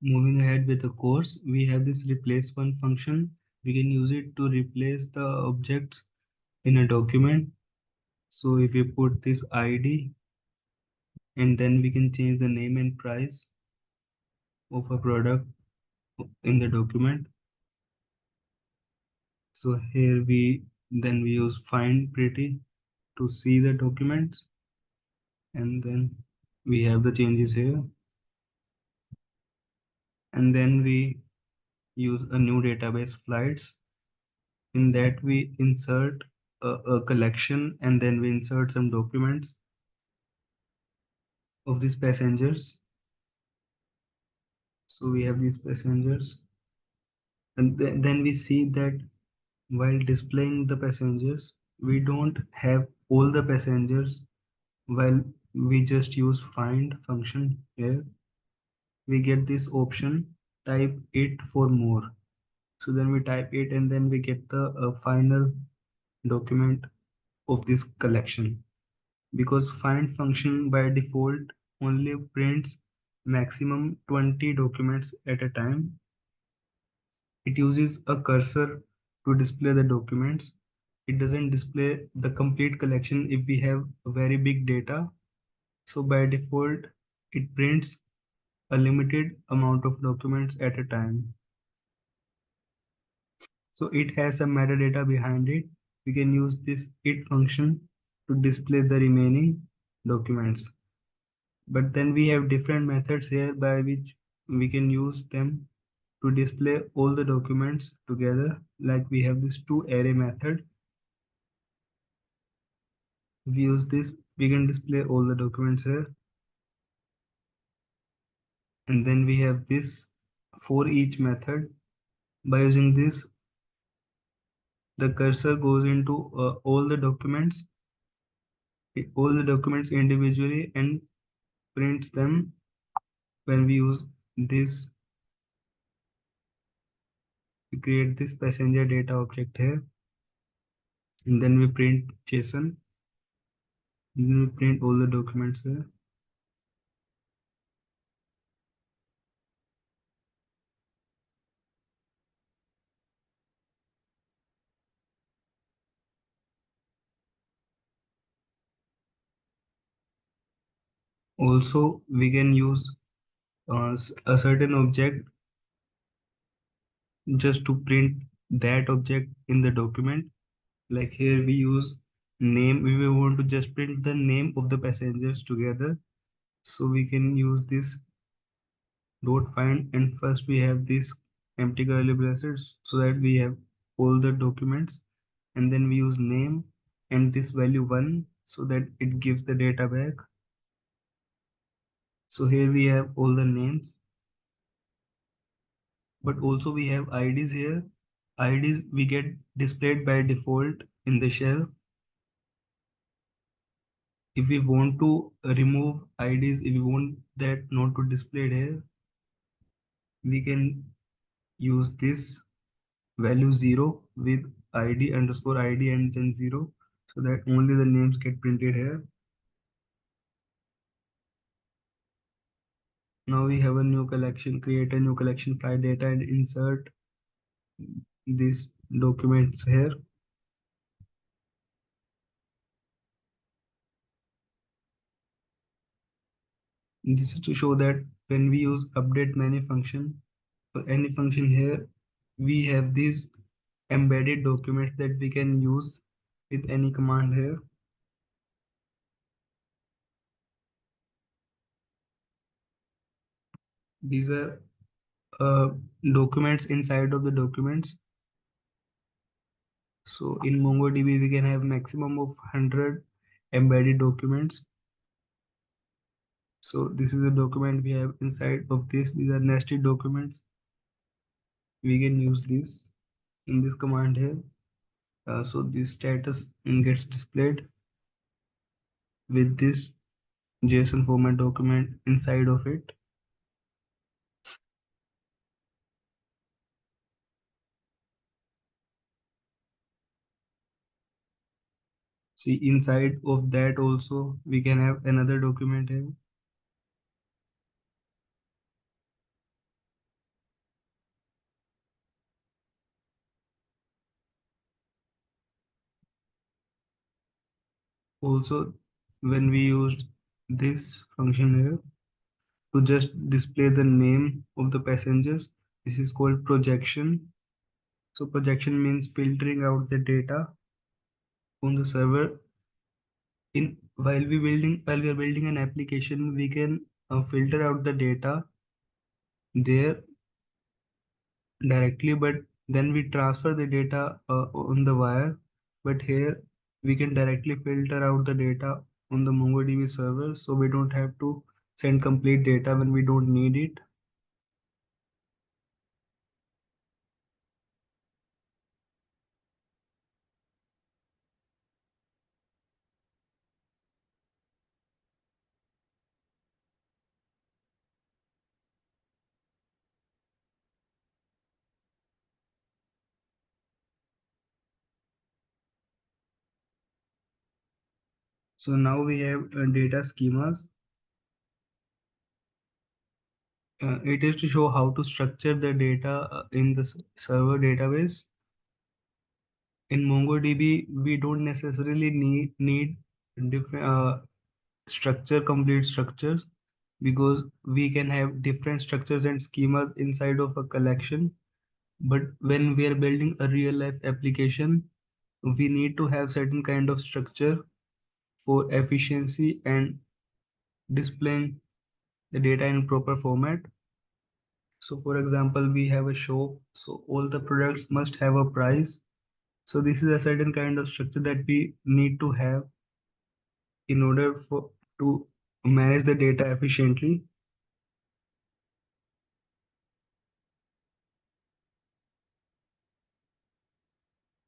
Moving ahead with the course, we have this replace one function. We can use it to replace the objects in a document. So if we put this ID, and then we can change the name and price of a product in the document. So here we use find pretty to see the documents, and then we have the changes here, and then we use a new database flights. In that we insert a collection, and then we insert some documents of these passengers. So we have these passengers, and then we see that while displaying the passengers, we don't have all the passengers. While we just use find function here, we get this option, type it for more. So then we type it, and then we get the final document of this collection. Because find function by default only prints maximum 20 documents at a time. It uses a cursor to display the documents. It doesn't display the complete collection if we have a very big data. So by default, it prints a limited amount of documents at a time. So it has some metadata behind it. We can use this it function to display the remaining documents. But then we have different methods here by which we can use them to display all the documents together. Like we have this to array method. If we use this, we can display all the documents here. And then we have this for each method. By using this, the cursor goes into all the documents individually, and prints them. When we use this, we create this passenger data object here, and then we print JSON, and then we print all the documents here. Also, we can use a certain object just to print that object in the document. Like here we use name. We will want to just print the name of the passengers together. So we can use this dot find, and first we have this empty curly braces so that we have all the documents, and then we use name and this value 1 so that it gives the data back. So here we have all the names, but also we have IDs here. IDs we get displayed by default in the shell. If we want to remove IDs, if we want that not to display here, we can use this value 0 with ID underscore ID and then 0, so that only the names get printed here. Now we have a new collection, create a new collection, file data, and insert these documents here. This is to show that when we use update many function or any function here, we have these embedded documents that we can use with any command here. These are uh, documents inside of the documents. So in MongoDB, we can have maximum of 100 embedded documents. So this is a document we have inside of this. These are nested documents. We can use this in this command here. So this status gets displayed with this JSON format document inside of it. See, inside of that also we can have another document here. Also, when we used this function here to just display the name of the passengers, this is called projection. So projection means filtering out the data on the server. In while we are building an application, we can filter out the data there directly, but then we transfer the data on the wire. But here we can directly filter out the data on the MongoDB server, so we don't have to send complete data when we don't need it. So now we have data schemas. It is to show how to structure the data in the server database. In MongoDB, we don't necessarily need different complete structures, because we can have different structures and schemas inside of a collection. But when we are building a real life application, we need to have certain kind of structure for efficiency and displaying the data in proper format. So for example, we have a shop, so all the products must have a price. So this is a certain kind of structure that we need to have in order for to manage the data efficiently.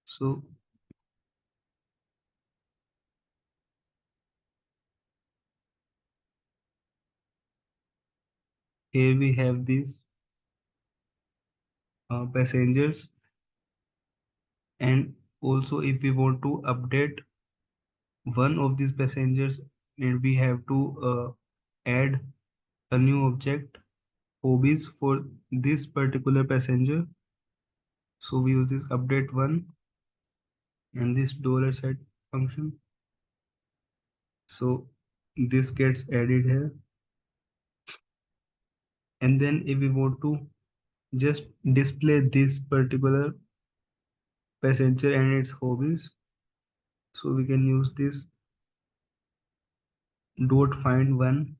So here we have these passengers, and also if we want to update one of these passengers, and we have to add a new object hobbies for this particular passenger. So we use this update one and this $set function. So this gets added here, and then if we want to just display this particular passenger and its hobbies, so we can use this dot find one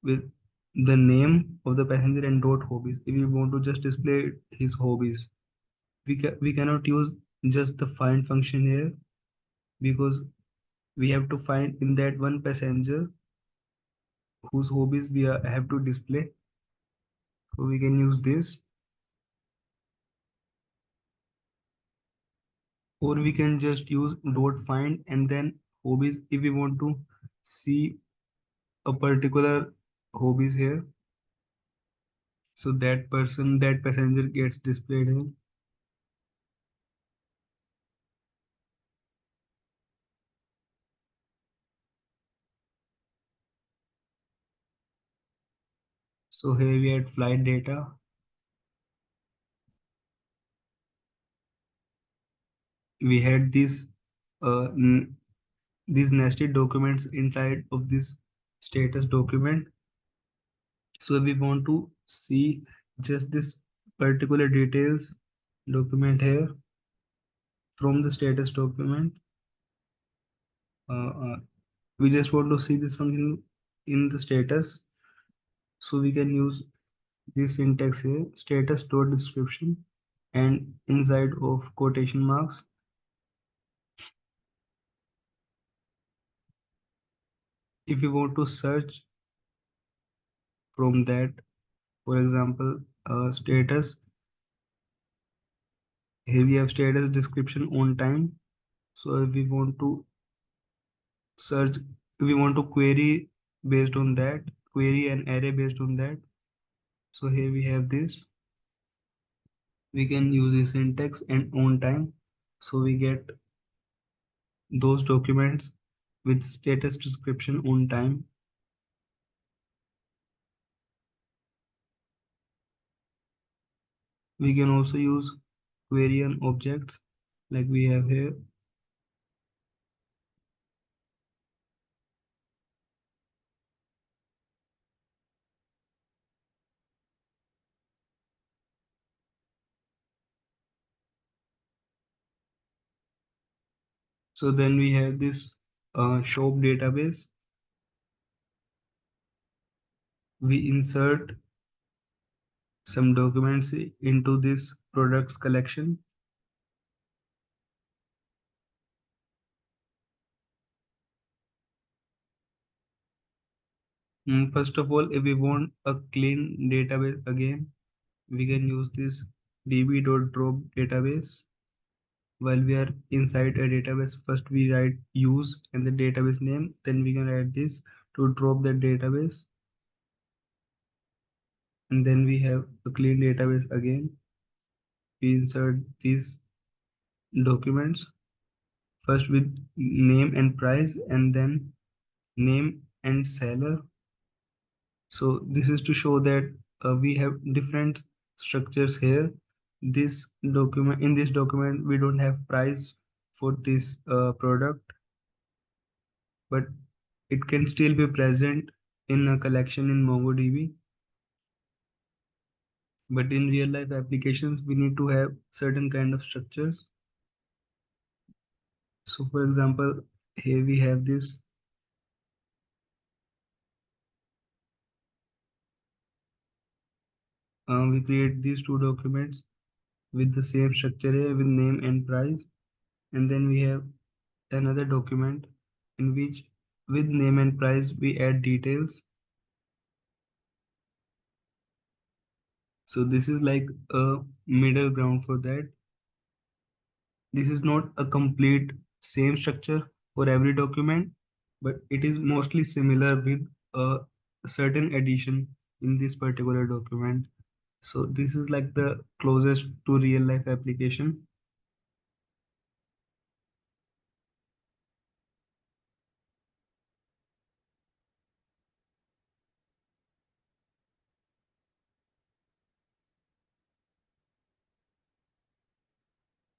with the name of the passenger and dot hobbies. If we want to just display his hobbies, we cannot use just the find function here, because we have to find in that one passenger whose hobbies have to display. So we can use this, or we can just use dot find and then hobbies if we want to see a particular hobbies here. So that passenger gets displayed here. So here we had flight data. We had uh, n- these nested documents inside of this status document. So if we want to see just this particular details document here from the status document, uh, uh, we just want to see this function in the status. So we can use this syntax here, status dot description, and inside of quotation marks, if we want to search from that, for example, status, here we have status description on time. So if we want to search, if we want to query based on that, query an array based on that, so here we have this. We can use the syntax and on time, so we get those documents with status description on time. We can also use query on objects like we have here. So then we have this shop database. We insert some documents into this products collection. First of all, if we want a clean database again, we can use this db.drop database. While we are inside a database, first we write use and the database name, then we can write this to drop that database, and then we have a clean database again. We insert these documents first with name and price, and then name and seller. So this is to show that we have different structures here. This document, in this document, we don't have price for this product, but it can still be present in a collection in MongoDB. But in real life applications, we need to have certain kind of structures. So for example, here we have this. We create these two documents with the same structure here with name and price. And then we have another document in which with name and price we add details. So this is like a middle ground for that. This is not a complete same structure for every document, but it is mostly similar with a certain addition in this particular document. So this is like the closest to real life application.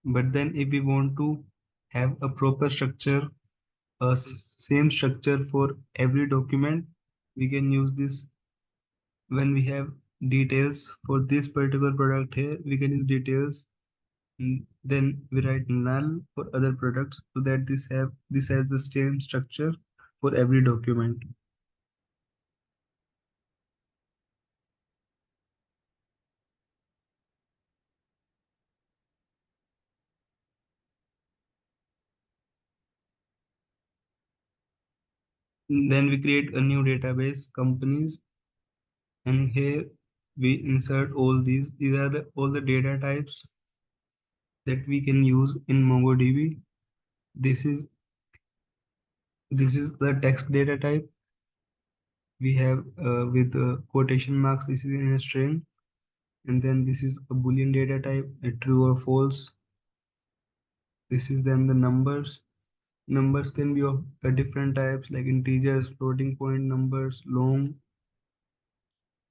But then if we want to have a proper structure, same structure for every document, we can use this. When we have details for this particular product here, we can use details. Then we write null for other products so that this has the same structure for every document. Then we create a new database, companies, and here we insert all these. These are all the data types that we can use in MongoDB. This is this is the text data type we have with quotation marks. This is in a string, and then this is a boolean data type, a true or false. This is then the numbers. Numbers can be of different types like integers, floating point numbers, long.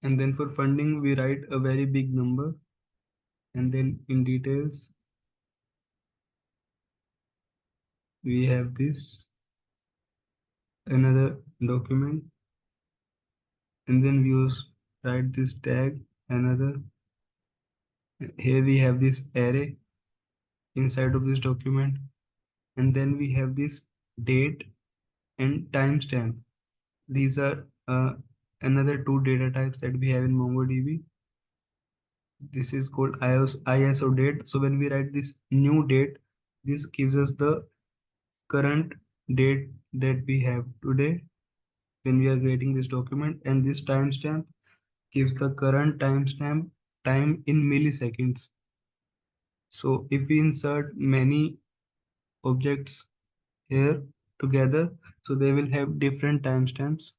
And then for funding, we write a very big number. And then in details, we have this another document. And then we use write this tag another. Here we have this array inside of this document. And then we have this date and timestamp. These are another two data types that we have in MongoDB. This is called ISO date. So when we write this new date, this gives us the current date that we have today when we are creating this document, and this timestamp gives the current timestamp time in milliseconds. So if we insert many objects here together, so they will have different timestamps.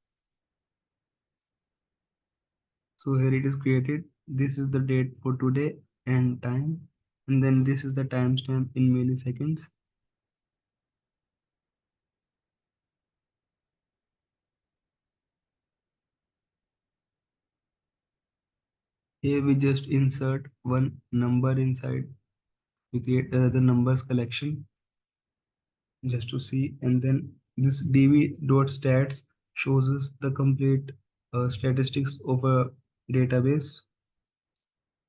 So here it is created. This is the date for today and time, and then this is the timestamp in milliseconds. Here we just insert one number inside. We create the numbers collection just to see, and then this db.stats shows us the complete statistics of a database.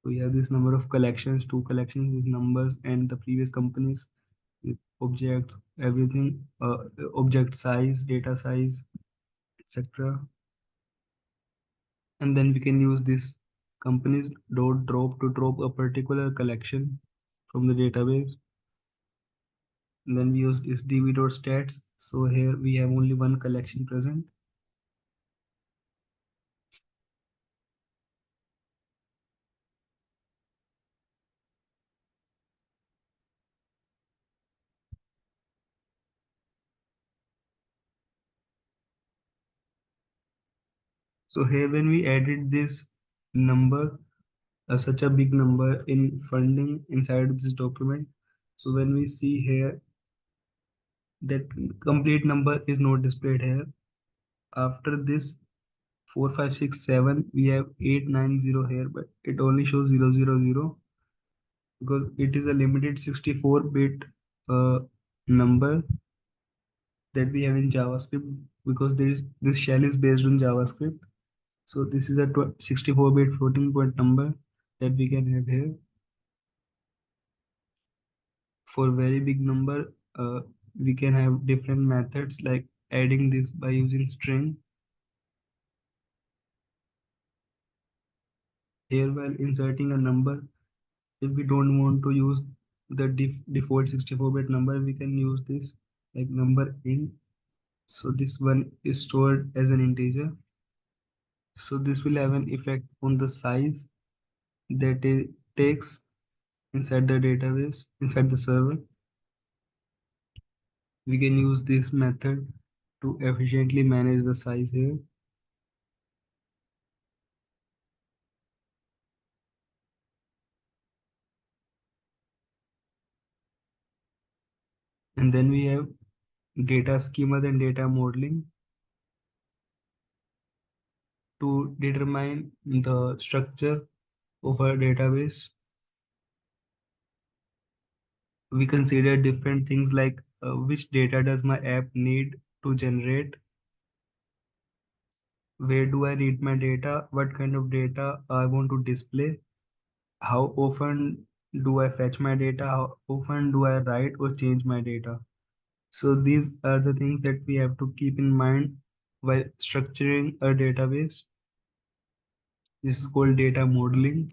So we have this number of collections, two collections with numbers and the previous companies. object, everything, object size, data size, etc. And then we can use this companies dot drop to drop a particular collection from the database. And then we use this db dot stats. So here we have only one collection present. So here when we added this number, such a big number in funding inside this document, so when we see here that complete number is not displayed here. After this 4567 we have 890 here, but it only shows 000 because it is a limited 64-bit number that we have in JavaScript, because there is this shell is based on JavaScript. So this is a 64-bit floating point number that we can have here. For very big number, we can have different methods like adding this by using string. Here while inserting a number, if we don't want to use the default 64-bit number, we can use this like number int. So this one is stored as an integer. So this will have an effect on the size that it takes inside the database, inside the server. We can use this method to efficiently manage the size here. And then we have data schemas and data modeling to determine the structure of a database. We consider different things like which data does my app need to generate, where do I need my data, what kind of data I want to display, how often do I fetch my data, how often do I write or change my data. So these are the things that we have to keep in mind while structuring a database. This is called data modeling.